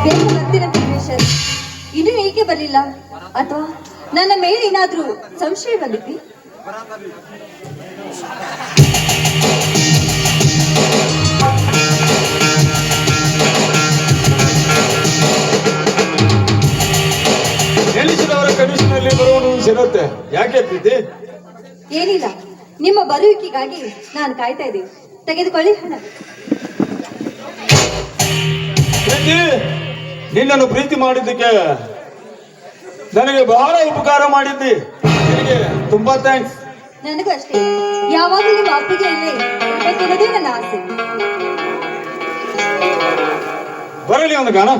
ಬೇಗ ಬರ್ತೀರಂತೆ ಶರತ್. ಇನ್ನೂ ಏಕೆ ಬರಲಿಲ್ಲ? ಅಥವಾ ನನ್ನ ಮೇಲೆ ಏನಾದ್ರೂ ಸಂಶಯ ಬಂದಿದ್ವಿ? ನೆಲೆಸಿದವರ ಕಮಿಷನಲ್ಲಿ ಬರುವುದು ಸಿರುತ್ತೆ. ಯಾಕೆ ಪ್ರೀತಿ? ಏನಿಲ್ಲ, ನಿಮ್ಮ ಬರುವಿಕೆಗಾಗಿ ನಾನು ಕಾಯ್ತಾ ಇದ್ದೀನಿ. ತೆಗೆದುಕೊಳ್ಳಿ ಹಣ. ಪ್ರೀತಿ, ನಿನ್ನನ್ನು ಪ್ರೀತಿ ಮಾಡಿದ್ದಕ್ಕೆ ನನಗೆ ಬಹಳ ಉಪಕಾರ ಮಾಡಿದ್ದಿ. ನಿನಗೆ ತುಂಬಾ ಥ್ಯಾಂಕ್ಸ್. ನನಗೂ ಅಷ್ಟೇ. ಯಾವಾಗಲೂ ನಿಮ್ಮ ಅಪ್ಪಿಗೆಯಲ್ಲೇ ಇರಬೇಕೆನ್ನೋದೇ ನನ್ನ ಆಸೆ. ಬರಲಿ ಒಂದು ಗಾನ.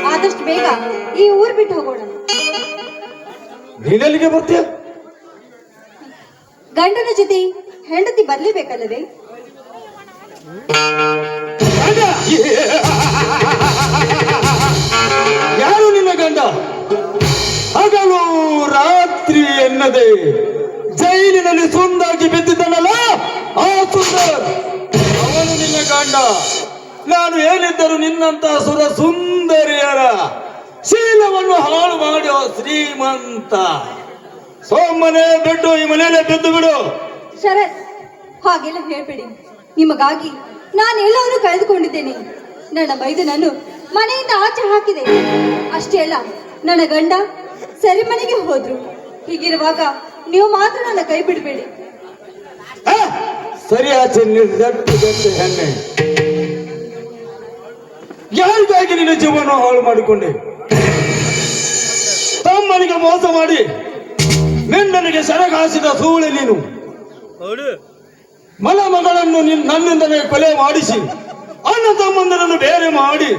ಆದಷ್ಟು ಬೇಗ ಈ ಊರ್ ಬಿಟ್ಟು ಹೋಗೋಣ. ನೀನೆಲ್ಲಿಗೆ ಬರ್ತೀಯ? ಗಂಡನ ಜೊತೆ ಹೆಂಡತಿ ಬರ್ಲೇಬೇಕಲ್ಲವೇ? ಯಾರು ನಿನ್ನ ಗಂಡ? ಹಗಲು ರಾತ್ರಿ ಎನ್ನದೆ ಜೈಲಿನಲ್ಲಿ ಸುಂದಾಗಿ ಬಿದ್ದಿದ್ದನಲ್ಲ ಆ ಸುಂದರ್, ಅವನು ನಿನ್ನ ಗಂಡ. ನಾನು ಏನಿದ್ದರೂ ನಿನ್ನಂತ ಸುರ ಸುಂದರಿಯರ ಶೀಲವನ್ನು ಹಾಳು ಮಾಡೋ ಶ್ರೀಮಂತ. ಸೋಮನೆ ಬಿಟ್ಟು ಈ ಮನೆಯಲ್ಲೇ ಬಿದ್ದು ಬಿಡು. ಶರತ್, ಹಾಗೆಲ್ಲ ಹೇಳ್ಬೇಡಿ. ನಿಮಗಾಗಿ ನಾನು ಎಲ್ಲವನ್ನೂ ಕಳೆದುಕೊಂಡಿದ್ದೇನೆ. ನನ್ನ ಮೈದುನನ್ನು ಮನೆಯಿಂದ ಆಚೆ ಹಾಕಿದೆ. ಅಷ್ಟೇ ಅಲ್ಲ, ನನ್ನ ಗಂಡ ಸೆರೆಮನೆಗೆ ಹೋದ್ರು. ಹೀಗಿರುವಾಗ ನೀವು ಮಾತ್ರ ನನ್ನ ಕೈ ಬಿಡಬೇಡಿ. ಸರಿ ಆಚೆ ನಿರ್ದಟ್ಟು ಹೆಣ್ಣೆ, ಯಾರಿಗಾಗಿ ನಿನ್ನ ಜೀವನ ಹಾಳು ಮಾಡಿಕೊಂಡೆ? ತಮ್ಮನಿಗೆ ಮೋಸ ಮಾಡಿ ನಿನ್ನನಿಗೆ ಸೆರಗಾಸಿದ ಸೂಳೆ ನೀನು. ಮಗಳನ್ನು ನನ್ನಿಂದಲೇ ಕೊಲೆ ಮಾಡಿಸಿ ಅಣ್ಣ ತಮ್ಮಂದರನ್ನು ಬೇರೆ ಮಾಡಿ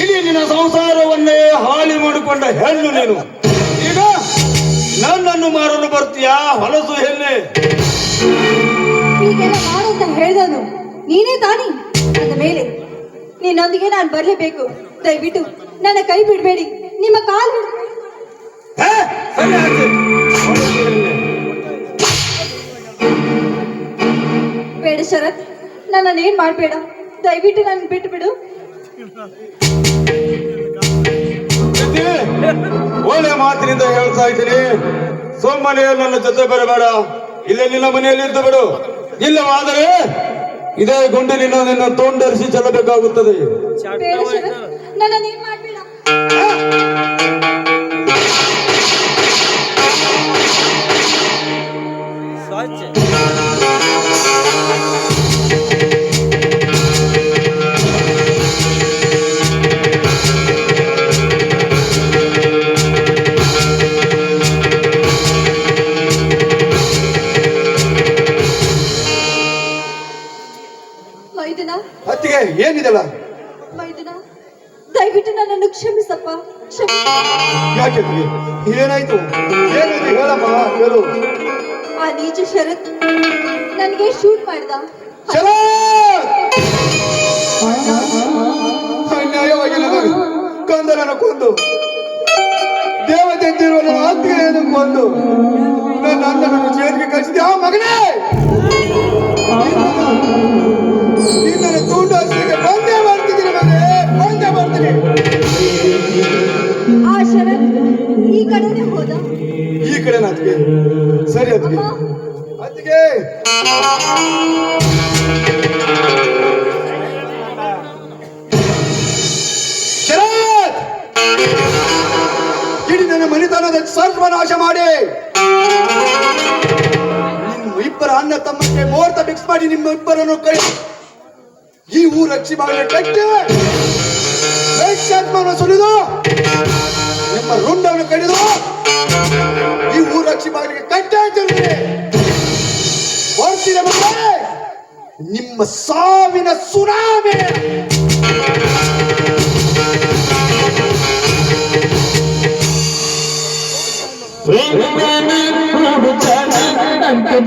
ಇಡೀ ನಿನ್ನ ಸಂಸಾರವನ್ನೇ ಹಾಳಿ ಮಾಡಿಕೊಂಡ ಹೆಣ್ಣು ನೀನು. ಈಗ ನನ್ನನ್ನು ಮಾರಲು ಬರ್ತೀಯಾ ಹೊಲಸು ಹೆಣ್ಣೆ? ಹೀಗೆಲ್ಲ ಮಾಡು ಅಂತ ಹೇಳ್ದನು ನೀನೇ ತಾನೇ. ಅಂದ ಮೇಲೆ ನಿನ್ನೊಂದಿಗೆ ನಾನು ಬರಲೇಬೇಕು. ದಯವಿಟ್ಟು ನನ್ನ ಕೈ ಬಿಡಬೇಡಿ. ನಿಮ್ಮ ಕಾಲು ಬೇಡ ಶರತ್, ನನ್ನನ್ನೇನ್ ಮಾಡ್ಬೇಡ. ದಯವಿಟ್ಟು ನನ್ನ ಬಿಟ್ಟು ಬಿಡು. ಒಳ್ಳೆ ಮಾತಿನಿಂದ ಹೇಳ್ತಾ ಇದ್ದೀನಿ. ಸುಮ್ಮನೆ ನನ್ನ ಜೊತೆ ಬರಬೇಡ. ಇಲ್ಲೇ ನಿನ್ನ ಮನೆಯಲ್ಲಿ ಇದ್ದು ಬಿಡು. ಇಲ್ಲವಾದರೆ ಇದೇ ಗುಂಡಿನಿಂದ ನಿನ್ನ ತೋಂಡರಿಸಿ ಚೆಲ್ಲಬೇಕಾಗುತ್ತದೆ. ಬೇಡ ಶರತ್, ನನ್ನ ನೀನ್ ಮಾಡ್ಬೇಡ. ಮೈದುನ, ಅತ್ತಿಗೆ ಏನಿದೆಲ್ಲ? ಮೈದುನ, ದಯವಿಟ್ಟು ನನ್ನನ್ನು ಕ್ಷಮಿಸಪ್ಪ, ಕ್ಷಮಿಸ. ಯಾಕೆ ಏನಾಯ್ತು? ಏನಾಯ್ತು ಹೇಳಮ್ಮ, ಹೇಳು. ಆ ನೀಚ ಶರತ್ ನನಗೆ ಶೂಟ್ ಮಾಡ್ದ. ಅನ್ಯಾಯವಾಗಿ ನನಗೆ ಕಂದನನ್ನು ಕೊಂದು ದೇವತೆ ಅಂತಿರುವ ನನ್ನ ಅತ್ತಿಗೆಯನ್ನು ಕೊಂದು ನನ್ನ ಅಣ್ಣನನ್ನು ಜೈಲಿಗೆ ಕಳಿಸಿದೆ. ಆ ಮಗನೇ, ನಿನ್ನನ್ನು ತುಂಡು ಹಸಿಗೆ ಬಂದೇ ಮಾಡ್ತಿದ್ದೀನಿ ಮಗನೇ, ಬಂದೇ ಮಾಡ್ತೀನಿ. ಆ ಶರತ್ ಈ ಕಡೆನೆ ಹೋದ. ಈ ಕಡೆ ಅತ್ತಿಗೆ. ಸರಿ ಅತ್ತಿಗೆ. ಅತ್ತಿಗೆ ಶರತ್, ಇಡೀ ನನ್ನ ಮನೆತನದ ಸರ್ವನಾಶ ಮಾಡಿ ನಿಮ್ಮ ಇಬ್ಬರ ಅಣ್ಣ ತಮ್ಮಕ್ಕೆ ಮುಹೂರ್ತ ಫಿಕ್ಸ್ ಮಾಡಿ ನಿಮ್ಮ ಇಬ್ಬರನ್ನು ಕೈ ಈ ಊರ ರಕ್ಷಿ ಬಾಗಿಲ ಕಟ್ಟಿ ಸುಲಿದು ನಿಮ್ಮ ರುಂಡವನ್ನು ಕಡಿದು ಈ ಊರ ರಕ್ಷಿ ಬಾಗಿಲಿಗೆ ಕಟ್ಟೆ ಬರ್ತಿದೆ ಮಕ್ಕಳೇ ನಿಮ್ಮ ಸಾವಿನ ಸುನಾಮಿ.